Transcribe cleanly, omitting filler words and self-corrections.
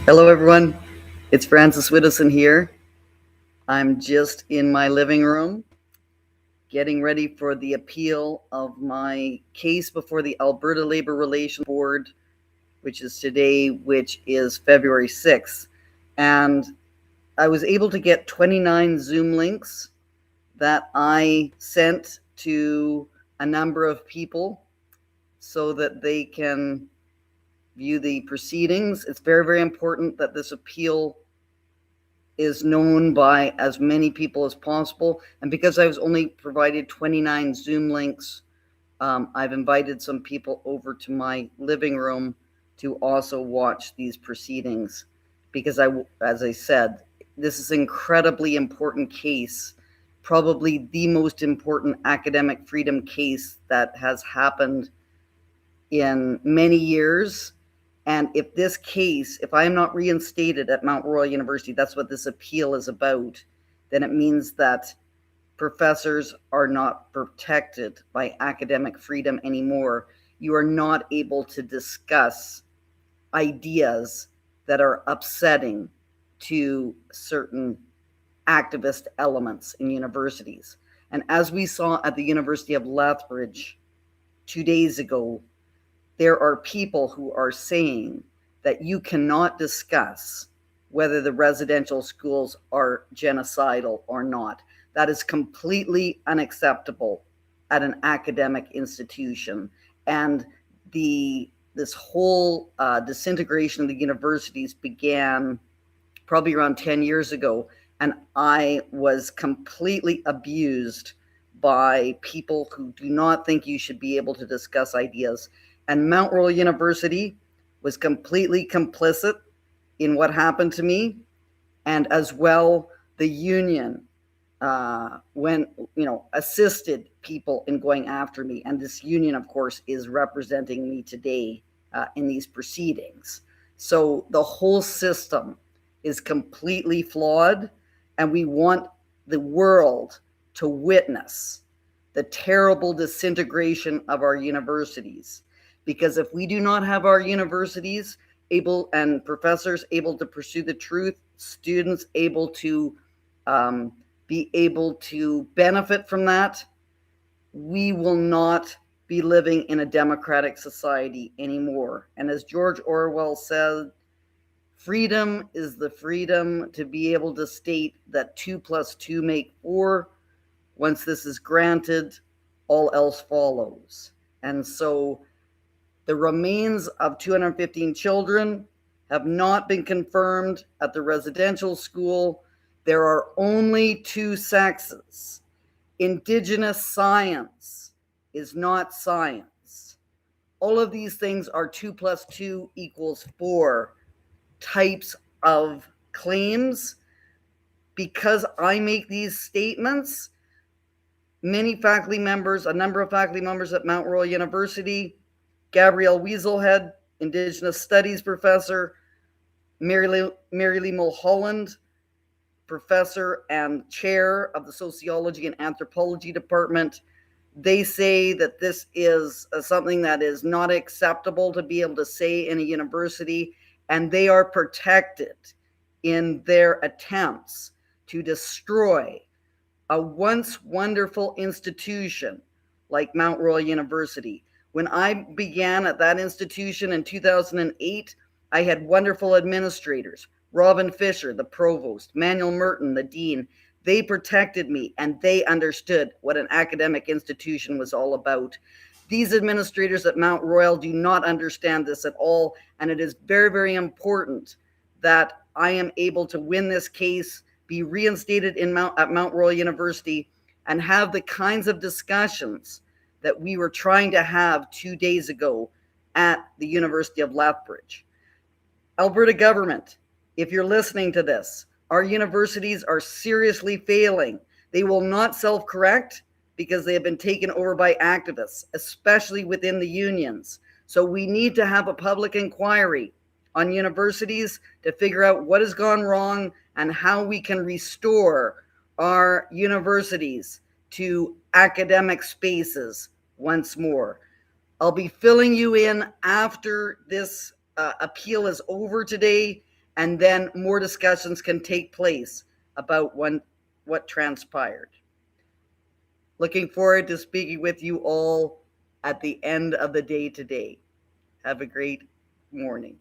Hello, everyone. It's Francis Widdowson here. I'm just in my living room getting ready for the appeal of my case before the Alberta Labour Relations Board, which is today, which is February 6th. And I was able to get 29 Zoom links that I sent to a number of people so that they can view the proceedings. It's very, very important that this appeal is known by as many people as possible. And because I was only provided 29 Zoom links, I've invited some people over to my living room to also watch these proceedings because as I said, this is an incredibly important case, probably the most important academic freedom case that has happened in many years. And if this case, if I am not reinstated at Mount Royal University, that's what this appeal is about, then it means that professors are not protected by academic freedom anymore. You are not able to discuss ideas that are upsetting to certain activist elements in universities. And as we saw at the University of Lethbridge 2 days ago, there are people who are saying that you cannot discuss whether the residential schools are genocidal or not. That is completely unacceptable at an academic institution. And this whole disintegration of the universities began probably around 10 years ago. And I was completely abused by people who do not think you should be able to discuss ideas. And Mount Royal University was completely complicit in what happened to me. And as well, the union assisted people in going after me. And this union, of course, is representing me today in these proceedings. So the whole system is completely flawed. And we want the world to witness the terrible disintegration of our universities. Because if we do not have our universities able and professors able to pursue the truth, students able to be able to benefit from that, we will not be living in a democratic society anymore. And as George Orwell said, freedom is the freedom to be able to state that 2 + 2 make 4. Once this is granted, all else follows. And so the remains of 215 children have not been confirmed at the residential school. There are only 2 sexes. Indigenous science is not science. All of these things are 2 + 2 = 4 types of claims. Because I make these statements, many faculty members, a number of faculty members at Mount Royal University, Gabrielle Weaselhead, Indigenous Studies professor, Mary Lee Mulholland, professor and chair of the Sociology and Anthropology Department, they say that this is something that is not acceptable to be able to say in a university, and they are protected in their attempts to destroy a once wonderful institution like Mount Royal University. When I began at that institution in 2008, I had wonderful administrators. Robin Fisher, the provost, Manuel Merton, the dean. They protected me and they understood what an academic institution was all about. These administrators at Mount Royal do not understand this at all, and it is very, very important that I am able to win this case, be reinstated at Mount Royal University, and have the kinds of discussions that we were trying to have 2 days ago at the University of Lethbridge. Alberta government, if you're listening to this, our universities are seriously failing. They will not self-correct because they have been taken over by activists, especially within the unions. So we need to have a public inquiry on universities to figure out what has gone wrong and how we can restore our universities to academic spaces once more. I'll be filling you in after this appeal is over today, and then more discussions can take place about what transpired. Looking forward to speaking with you all at the end of the day today. Have a great morning.